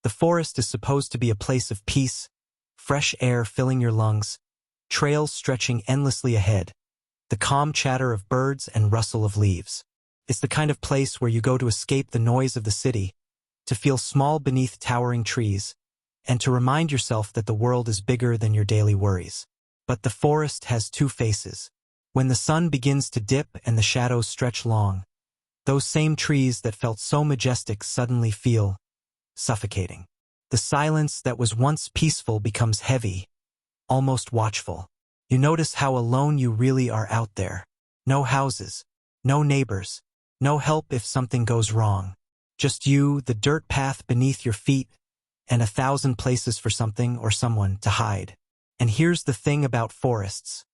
The forest is supposed to be a place of peace, fresh air filling your lungs, trails stretching endlessly ahead, the calm chatter of birds and rustle of leaves. It's the kind of place where you go to escape the noise of the city, to feel small beneath towering trees, and to remind yourself that the world is bigger than your daily worries. But the forest has two faces. When the sun begins to dip and the shadows stretch long, those same trees that felt so majestic suddenly feel suffocating. The silence that was once peaceful becomes heavy, almost watchful. You notice how alone you really are out there. No houses, no neighbors, no help if something goes wrong. Just you, the dirt path beneath your feet, and 1,000 places for something or someone to hide. And here's the thing about forests.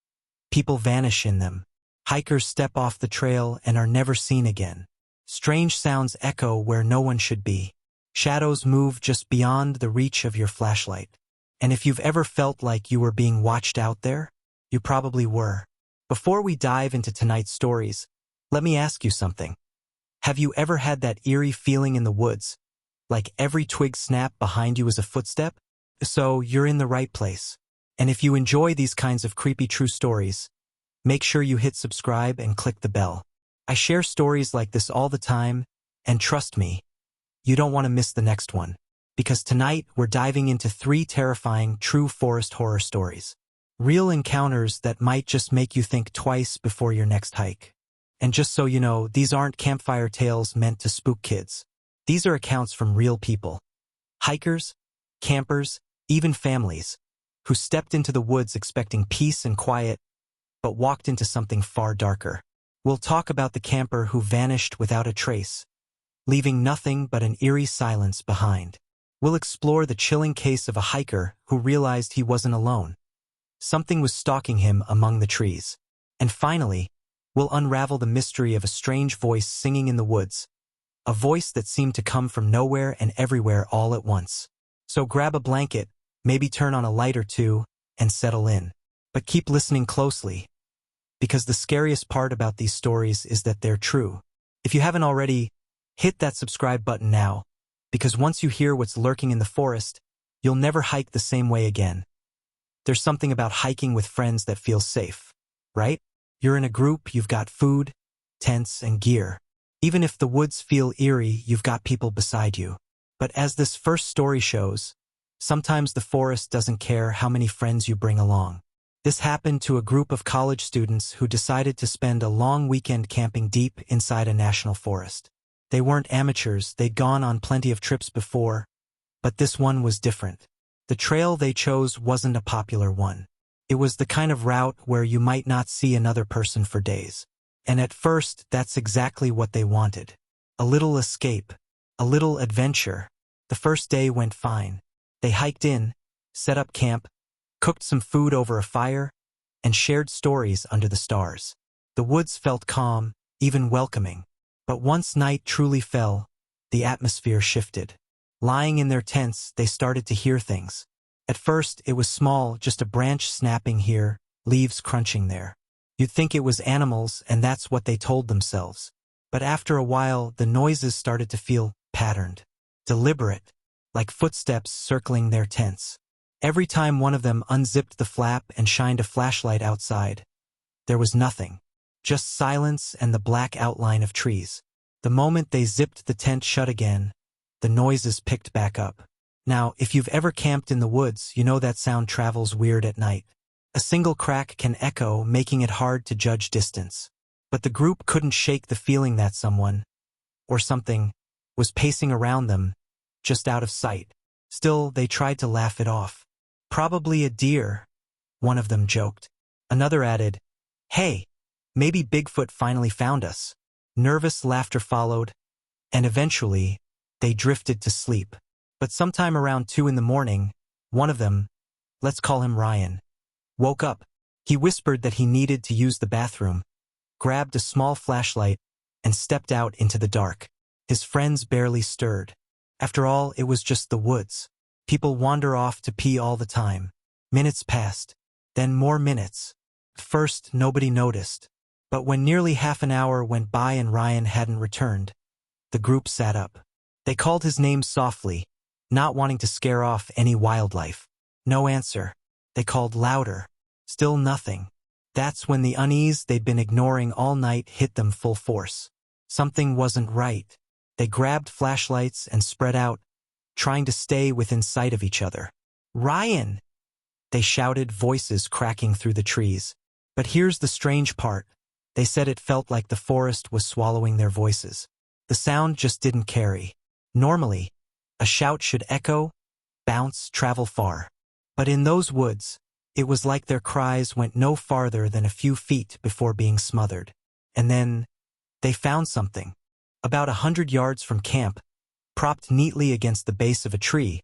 People vanish in them. Hikers step off the trail and are never seen again. Strange sounds echo where no one should be. Shadows move just beyond the reach of your flashlight. And if you've ever felt like you were being watched out there, you probably were. Before we dive into tonight's stories, let me ask you something. Have you ever had that eerie feeling in the woods, like every twig snap behind you is a footstep? So you're in the right place. And if you enjoy these kinds of creepy true stories, make sure you hit subscribe and click the bell. I share stories like this all the time, and trust me, you don't want to miss the next one. Because tonight we're diving into 3 terrifying true forest horror stories. Real encounters that might just make you think twice before your next hike. And just so you know, these aren't campfire tales meant to spook kids. These are accounts from real people. Hikers, campers, even families, who stepped into the woods expecting peace and quiet, but walked into something far darker. We'll talk about the camper who vanished without a trace, leaving nothing but an eerie silence behind. We'll explore the chilling case of a hiker who realized he wasn't alone. Something was stalking him among the trees. And finally, we'll unravel the mystery of a strange voice singing in the woods, a voice that seemed to come from nowhere and everywhere all at once. So grab a blanket, maybe turn on a light or two, and settle in. But keep listening closely, because the scariest part about these stories is that they're true. If you haven't already, hit that subscribe button now, because once you hear what's lurking in the forest, you'll never hike the same way again. There's something about hiking with friends that feels safe, right? You're in a group, you've got food, tents, and gear. Even if the woods feel eerie, you've got people beside you. But as this first story shows, sometimes the forest doesn't care how many friends you bring along. This happened to a group of college students who decided to spend a long weekend camping deep inside a national forest. They weren't amateurs, they'd gone on plenty of trips before, but this one was different. The trail they chose wasn't a popular one. It was the kind of route where you might not see another person for days. And at first, that's exactly what they wanted. A little escape, a little adventure. The first day went fine. They hiked in, set up camp, cooked some food over a fire, and shared stories under the stars. The woods felt calm, even welcoming. But once night truly fell, the atmosphere shifted. Lying in their tents, they started to hear things. At first, it was small, just a branch snapping here, leaves crunching there. You'd think it was animals, and that's what they told themselves. But after a while, the noises started to feel patterned, deliberate, like footsteps circling their tents. Every time one of them unzipped the flap and shined a flashlight outside, there was nothing. Just silence and the black outline of trees. The moment they zipped the tent shut again, the noises picked back up. Now, if you've ever camped in the woods, you know that sound travels weird at night. A single crack can echo, making it hard to judge distance. But the group couldn't shake the feeling that someone, or something, was pacing around them, just out of sight. Still, they tried to laugh it off. Probably a deer, one of them joked. Another added, "Hey, maybe Bigfoot finally found us." Nervous laughter followed, and eventually, they drifted to sleep. But sometime around 2 in the morning, one of them, let's call him Ryan, woke up. He whispered that he needed to use the bathroom, grabbed a small flashlight, and stepped out into the dark. His friends barely stirred. After all, it was just the woods. People wander off to pee all the time. Minutes passed, then more minutes. At first, nobody noticed. But when nearly half an hour went by and Ryan hadn't returned, the group sat up. They called his name softly, not wanting to scare off any wildlife. No answer. They called louder. Still nothing. That's when the unease they'd been ignoring all night hit them full force. Something wasn't right. They grabbed flashlights and spread out, trying to stay within sight of each other. "Ryan!" they shouted, voices cracking through the trees. But here's the strange part. They said it felt like the forest was swallowing their voices. The sound just didn't carry. Normally, a shout should echo, bounce, travel far. But in those woods, it was like their cries went no farther than a few feet before being smothered. And then, they found something. About 100 yards from camp, propped neatly against the base of a tree,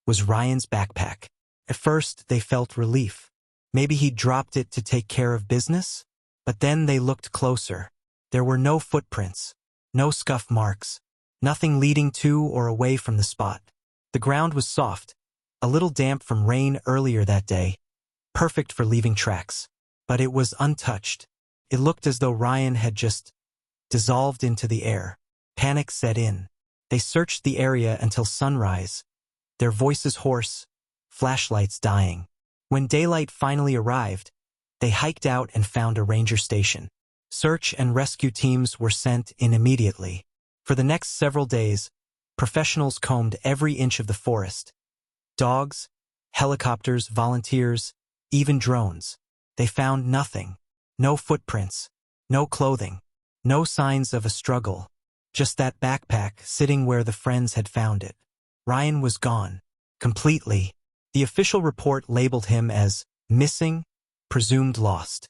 was Ryan's backpack. At first, they felt relief. Maybe he'd dropped it to take care of business? But then they looked closer. There were no footprints, no scuff marks, nothing leading to or away from the spot. The ground was soft, a little damp from rain earlier that day, perfect for leaving tracks. But it was untouched. It looked as though Ryan had just dissolved into the air. Panic set in. They searched the area until sunrise, their voices hoarse, flashlights dying. When daylight finally arrived, they hiked out and found a ranger station. Search and rescue teams were sent in immediately. For the next several days, professionals combed every inch of the forest. Dogs, helicopters, volunteers, even drones. They found nothing. No footprints, no clothing, no signs of a struggle. Just that backpack sitting where the friends had found it. Ryan was gone. Completely. The official report labeled him as missing, presumed lost.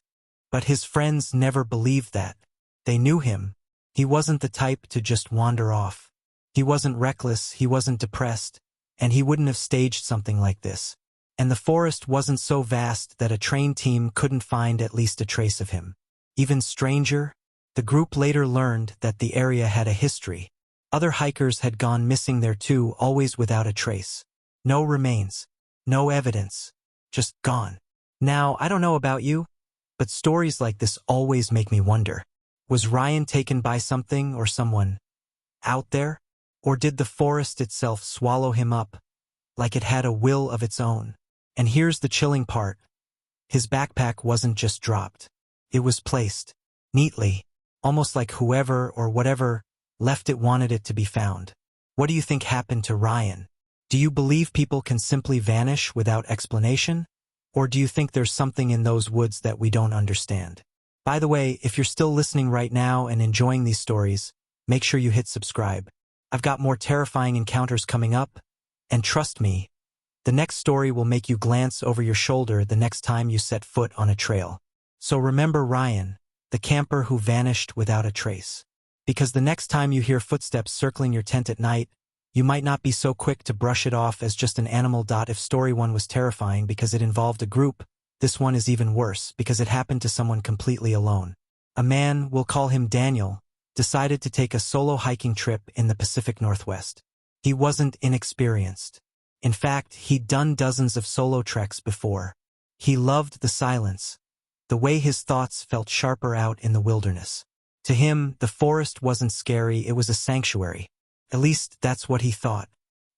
But his friends never believed that. They knew him. He wasn't the type to just wander off. He wasn't reckless, he wasn't depressed, and he wouldn't have staged something like this. And the forest wasn't so vast that a trained team couldn't find at least a trace of him. Even stranger, the group later learned that the area had a history. Other hikers had gone missing there too, always without a trace. No remains. No evidence. Just gone. Now, I don't know about you, but stories like this always make me wonder. Was Ryan taken by something or someone out there? Or did the forest itself swallow him up, like it had a will of its own? And here's the chilling part. His backpack wasn't just dropped. It was placed, neatly, almost like whoever or whatever left it wanted it to be found. What do you think happened to Ryan? Do you believe people can simply vanish without explanation? Or do you think there's something in those woods that we don't understand? By the way, if you're still listening right now and enjoying these stories, make sure you hit subscribe. I've got more terrifying encounters coming up, and trust me, the next story will make you glance over your shoulder the next time you set foot on a trail. So remember Ryan, the camper who vanished without a trace. Because the next time you hear footsteps circling your tent at night, you might not be so quick to brush it off as just an animal. If story 1 was terrifying because it involved a group, this one is even worse because it happened to someone completely alone. A man, we'll call him Daniel, decided to take a solo hiking trip in the Pacific Northwest. He wasn't inexperienced. In fact, he'd done dozens of solo treks before. He loved the silence, the way his thoughts felt sharper out in the wilderness. To him, the forest wasn't scary, it was a sanctuary. At least that's what he thought.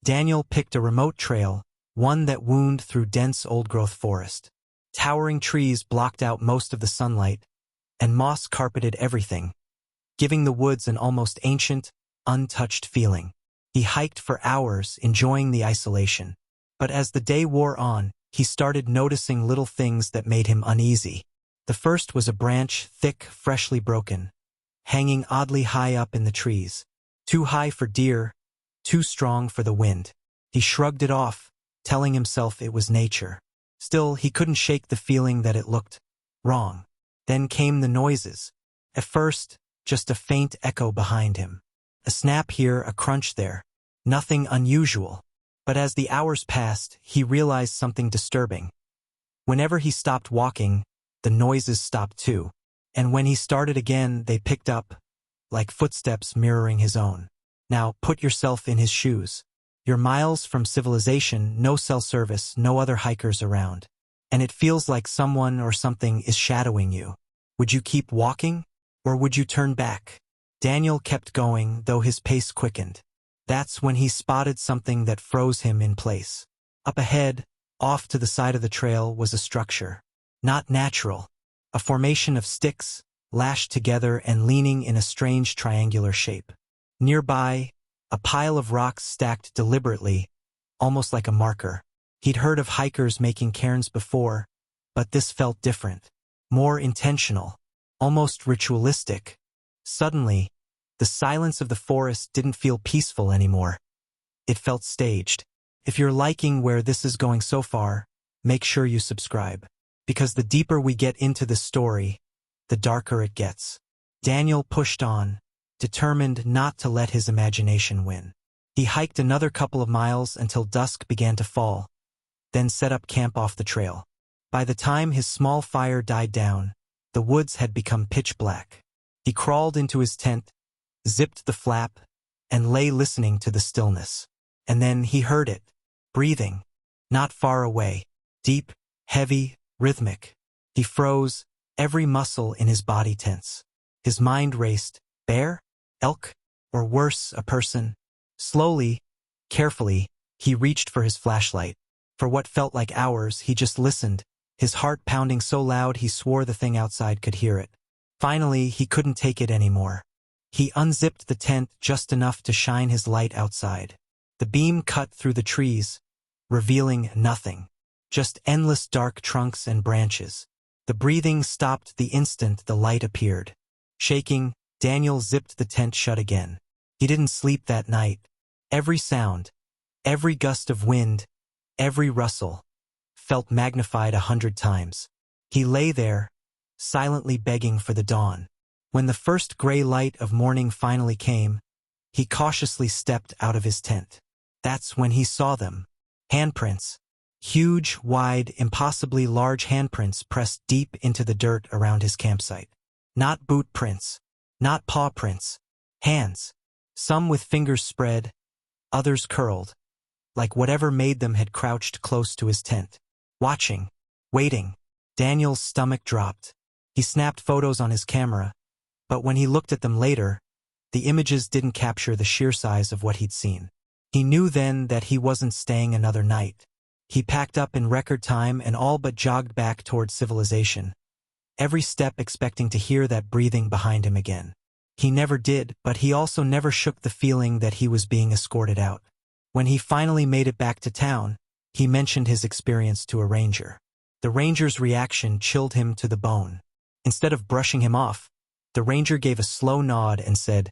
Daniel picked a remote trail, one that wound through dense old-growth forest. Towering trees blocked out most of the sunlight, and moss carpeted everything, giving the woods an almost ancient, untouched feeling. He hiked for hours, enjoying the isolation. But as the day wore on, he started noticing little things that made him uneasy. The first was a branch, thick, freshly broken, hanging oddly high up in the trees. Too high for deer, too strong for the wind. He shrugged it off, telling himself it was nature. Still, he couldn't shake the feeling that it looked wrong. Then came the noises. At first, just a faint echo behind him. A snap here, a crunch there. Nothing unusual. But as the hours passed, he realized something disturbing. Whenever he stopped walking, the noises stopped too. And when he started again, they picked up, like footsteps mirroring his own. Now, put yourself in his shoes. You're miles from civilization, no cell service, no other hikers around. And it feels like someone or something is shadowing you. Would you keep walking? Or would you turn back? Daniel kept going, though his pace quickened. That's when he spotted something that froze him in place. Up ahead, off to the side of the trail, was a structure. Not natural. A formation of sticks, lashed together and leaning in a strange triangular shape. Nearby, a pile of rocks stacked deliberately, almost like a marker. He'd heard of hikers making cairns before, but this felt different. More intentional. Almost ritualistic. Suddenly, the silence of the forest didn't feel peaceful anymore. It felt staged. If you're liking where this is going so far, make sure you subscribe. Because the deeper we get into this story, the darker it gets. Daniel pushed on, determined not to let his imagination win. He hiked another couple of miles until dusk began to fall, then set up camp off the trail. By the time his small fire died down, the woods had become pitch black. He crawled into his tent, zipped the flap, and lay listening to the stillness. And then he heard it, breathing, not far away, deep, heavy, rhythmic. He froze, every muscle in his body tense. His mind raced. Bear? Elk? Or worse, a person? Slowly, carefully, he reached for his flashlight. For what felt like hours, he just listened, his heart pounding so loud he swore the thing outside could hear it. Finally, he couldn't take it anymore. He unzipped the tent just enough to shine his light outside. The beam cut through the trees, revealing nothing. Just endless dark trunks and branches. The breathing stopped the instant the light appeared. Shaking, Daniel zipped the tent shut again. He didn't sleep that night. Every sound, every gust of wind, every rustle, felt magnified 100 times. He lay there, silently begging for the dawn. When the first gray light of morning finally came, he cautiously stepped out of his tent. That's when he saw them. Handprints. Huge, wide, impossibly large handprints pressed deep into the dirt around his campsite. Not boot prints. Not paw prints. Hands. Some with fingers spread, others curled. Like whatever made them had crouched close to his tent. Watching. Waiting. Daniel's stomach dropped. He snapped photos on his camera, but when he looked at them later, the images didn't capture the sheer size of what he'd seen. He knew then that he wasn't staying another night. He packed up in record time and all but jogged back toward civilization, every step expecting to hear that breathing behind him again. He never did, but he also never shook the feeling that he was being escorted out. When he finally made it back to town, he mentioned his experience to a ranger. The ranger's reaction chilled him to the bone. Instead of brushing him off, the ranger gave a slow nod and said,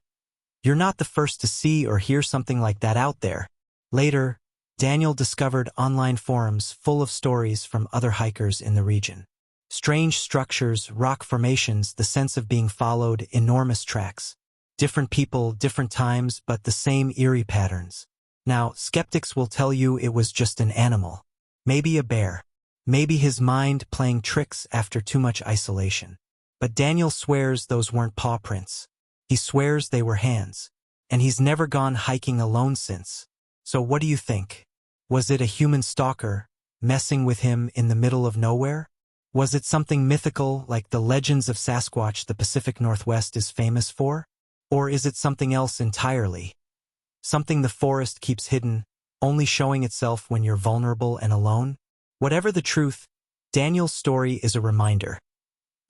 "You're not the first to see or hear something like that out there." Later, Daniel discovered online forums full of stories from other hikers in the region. Strange structures, rock formations, the sense of being followed, enormous tracks. Different people, different times, but the same eerie patterns. Now, skeptics will tell you it was just an animal. Maybe a bear. Maybe his mind playing tricks after too much isolation. But Daniel swears those weren't paw prints. He swears they were hands. And he's never gone hiking alone since. So what do you think? Was it a human stalker, messing with him in the middle of nowhere? Was it something mythical like the legends of Sasquatch the Pacific Northwest is famous for? Or is it something else entirely? Something the forest keeps hidden, only showing itself when you're vulnerable and alone? Whatever the truth, Daniel's story is a reminder.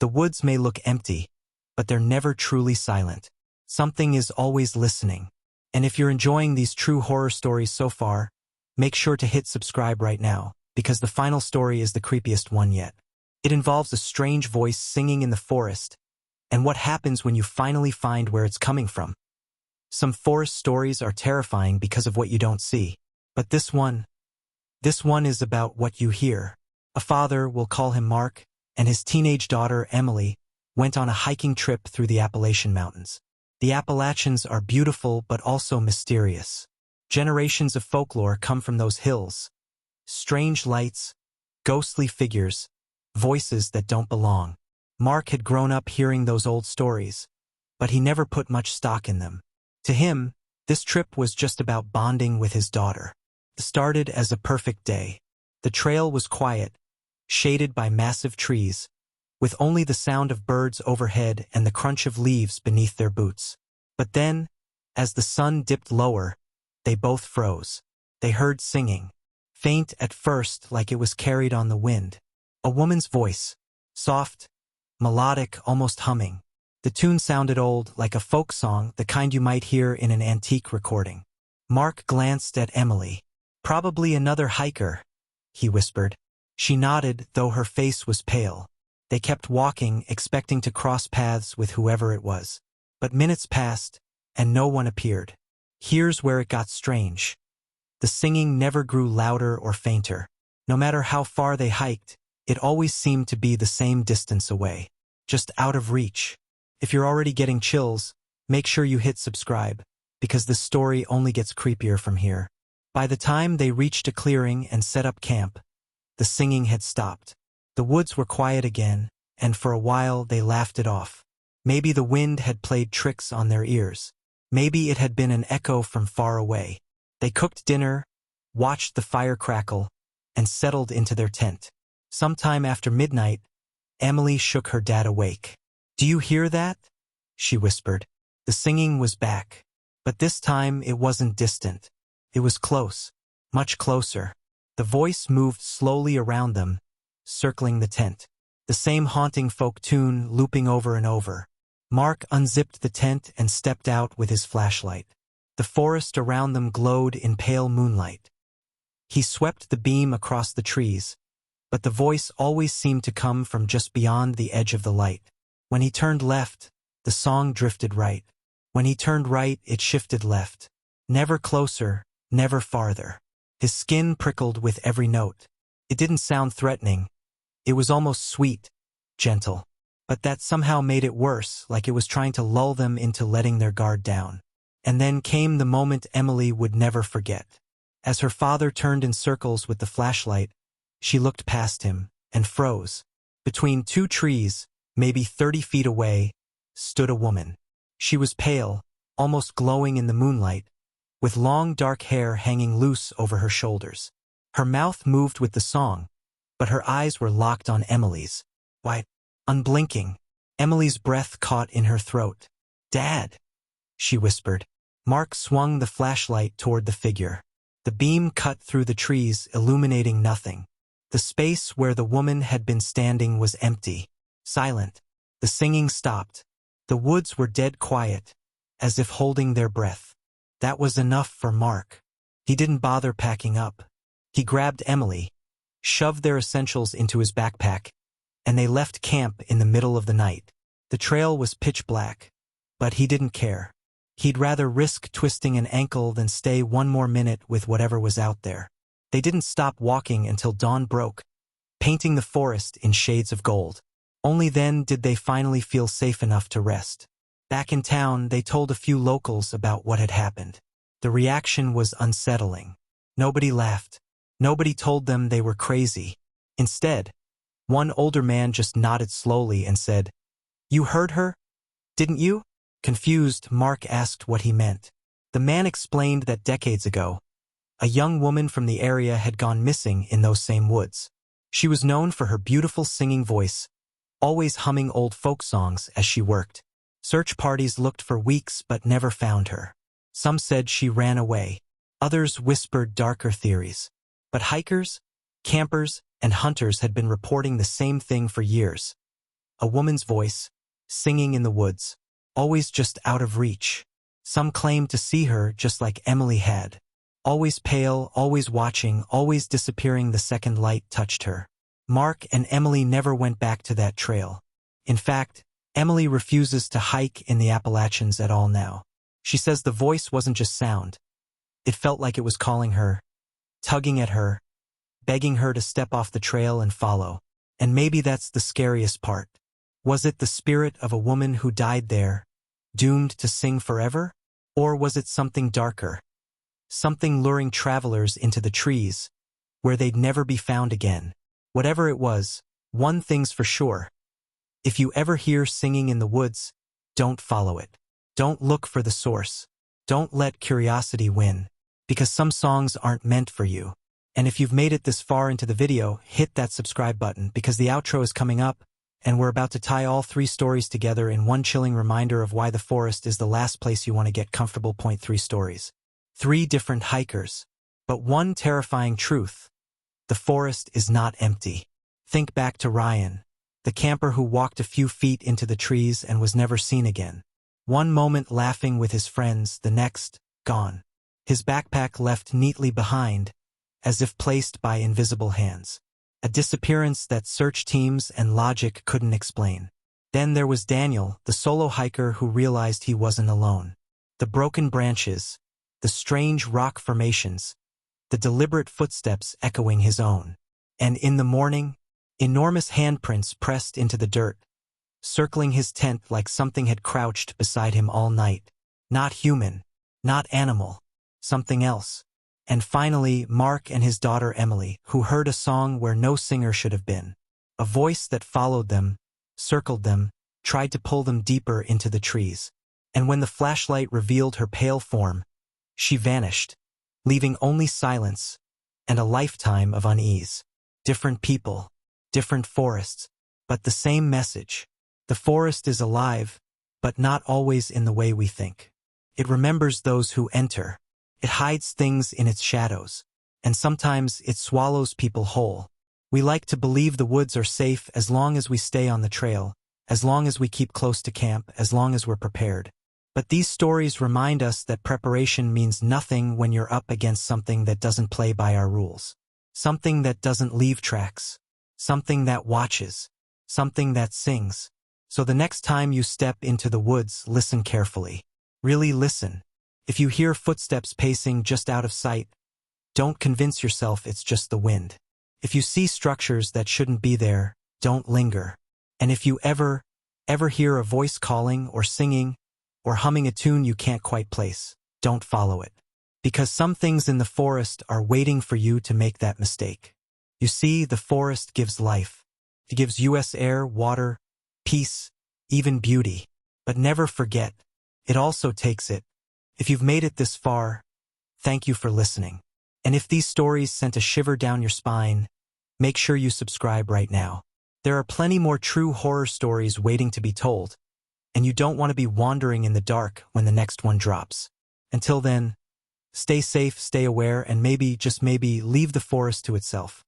The woods may look empty, but they're never truly silent. Something is always listening. And if you're enjoying these true horror stories so far, make sure to hit subscribe right now, because the final story is the creepiest one yet. It involves a strange voice singing in the forest, and what happens when you finally find where it's coming from. Some forest stories are terrifying because of what you don't see, but this one is about what you hear. A father, we'll call him Mark, and his teenage daughter, Emily, went on a hiking trip through the Appalachian Mountains. The Appalachians are beautiful but also mysterious. Generations of folklore come from those hills. Strange lights, ghostly figures, voices that don't belong. Mark had grown up hearing those old stories, but he never put much stock in them. To him, this trip was just about bonding with his daughter. It started as a perfect day. The trail was quiet, shaded by massive trees, with only the sound of birds overhead and the crunch of leaves beneath their boots. But then, as the sun dipped lower, They both froze. They heard singing. Faint at first, like it was carried on the wind. A woman's voice. Soft, melodic, almost humming. The tune sounded old, like a folk song, the kind you might hear in an antique recording. Mark glanced at Emily. "Probably another hiker," he whispered. She nodded, though her face was pale. They kept walking, expecting to cross paths with whoever it was. But minutes passed, and no one appeared. Here's where it got strange. The singing never grew louder or fainter. No matter how far they hiked, it always seemed to be the same distance away. Just out of reach. If you're already getting chills, make sure you hit subscribe, because this story only gets creepier from here. By the time they reached a clearing and set up camp, the singing had stopped. The woods were quiet again, and for a while they laughed it off. Maybe the wind had played tricks on their ears. Maybe it had been an echo from far away. They cooked dinner, watched the fire crackle, and settled into their tent. Sometime after midnight, Emily shook her dad awake. "Do you hear that?" she whispered. The singing was back. But this time it wasn't distant. It was close, much closer. The voice moved slowly around them, circling the tent. The same haunting folk tune looping over and over. Mark unzipped the tent and stepped out with his flashlight. The forest around them glowed in pale moonlight. He swept the beam across the trees, but the voice always seemed to come from just beyond the edge of the light. When he turned left, the song drifted right. When he turned right, it shifted left. Never closer, never farther. His skin prickled with every note. It didn't sound threatening. It was almost sweet, gentle. But that somehow made it worse, like it was trying to lull them into letting their guard down. And then came the moment Emily would never forget. As her father turned in circles with the flashlight, she looked past him and froze. Between two trees, maybe 30 feet away, stood a woman. She was pale, almost glowing in the moonlight, with long dark hair hanging loose over her shoulders. Her mouth moved with the song, but her eyes were locked on Emily's. Wide, unblinking. Emily's breath caught in her throat. "Dad," she whispered. Mark swung the flashlight toward the figure. The beam cut through the trees, illuminating nothing. The space where the woman had been standing was empty, silent. The singing stopped. The woods were dead quiet, as if holding their breath. That was enough for Mark. He didn't bother packing up. He grabbed Emily, shoved their essentials into his backpack, and they left camp in the middle of the night. The trail was pitch black, but he didn't care. He'd rather risk twisting an ankle than stay one more minute with whatever was out there. They didn't stop walking until dawn broke, painting the forest in shades of gold. Only then did they finally feel safe enough to rest. Back in town, they told a few locals about what had happened. The reaction was unsettling. Nobody laughed. Nobody told them they were crazy. Instead, one older man just nodded slowly and said, "You heard her, didn't you?" Confused, Mark asked what he meant. The man explained that decades ago, a young woman from the area had gone missing in those same woods. She was known for her beautiful singing voice, always humming old folk songs as she worked. Search parties looked for weeks but never found her. Some said she ran away. Others whispered darker theories. But hikers, campers, and hunters had been reporting the same thing for years. A woman's voice, singing in the woods, always just out of reach. Some claimed to see her just like Emily had. Always pale, always watching, always disappearing the second light touched her. Mark and Emily never went back to that trail. In fact, Emily refuses to hike in the Appalachians at all now. She says the voice wasn't just sound. It felt like it was calling her, tugging at her, begging her to step off the trail and follow. And maybe that's the scariest part. Was it the spirit of a woman who died there, doomed to sing forever? Or was it something darker? Something luring travelers into the trees, where they'd never be found again. Whatever it was, one thing's for sure. If you ever hear singing in the woods, don't follow it. Don't look for the source. Don't let curiosity win, because some songs aren't meant for you. And if you've made it this far into the video, hit that subscribe button, because the outro is coming up, and we're about to tie all 3 stories together in one chilling reminder of why the forest is the last place you want to get comfortable. Point 3 stories. 3 different hikers. But one terrifying truth: the forest is not empty. Think back to Ryan, the camper who walked a few feet into the trees and was never seen again. One moment laughing with his friends, the next, gone. His backpack left neatly behind, as if placed by invisible hands. A disappearance that search teams and logic couldn't explain. Then there was Daniel, the solo hiker who realized he wasn't alone. The broken branches, the strange rock formations, the deliberate footsteps echoing his own. And in the morning, enormous handprints pressed into the dirt, circling his tent like something had crouched beside him all night. Not human, not animal, something else. And finally, Mark and his daughter Emily, who heard a song where no singer should have been. A voice that followed them, circled them, tried to pull them deeper into the trees. And when the flashlight revealed her pale form, she vanished, leaving only silence and a lifetime of unease. Different people, different forests, but the same message. The forest is alive, but not always in the way we think. It remembers those who enter. It hides things in its shadows, and sometimes it swallows people whole. We like to believe the woods are safe as long as we stay on the trail, as long as we keep close to camp, as long as we're prepared. But these stories remind us that preparation means nothing when you're up against something that doesn't play by our rules. Something that doesn't leave tracks. Something that watches. Something that sings. So the next time you step into the woods, listen carefully. Really listen. If you hear footsteps pacing just out of sight, don't convince yourself it's just the wind. If you see structures that shouldn't be there, don't linger. And if you ever hear a voice calling or singing or humming a tune you can't quite place, don't follow it. Because some things in the forest are waiting for you to make that mistake. You see, the forest gives life. It gives us air, water, peace, even beauty. But never forget, it also takes it. If you've made it this far, thank you for listening. And if these stories sent a shiver down your spine, make sure you subscribe right now. There are plenty more true horror stories waiting to be told, and you don't want to be wandering in the dark when the next one drops. Until then, stay safe, stay aware, and maybe, just maybe, leave the forest to itself.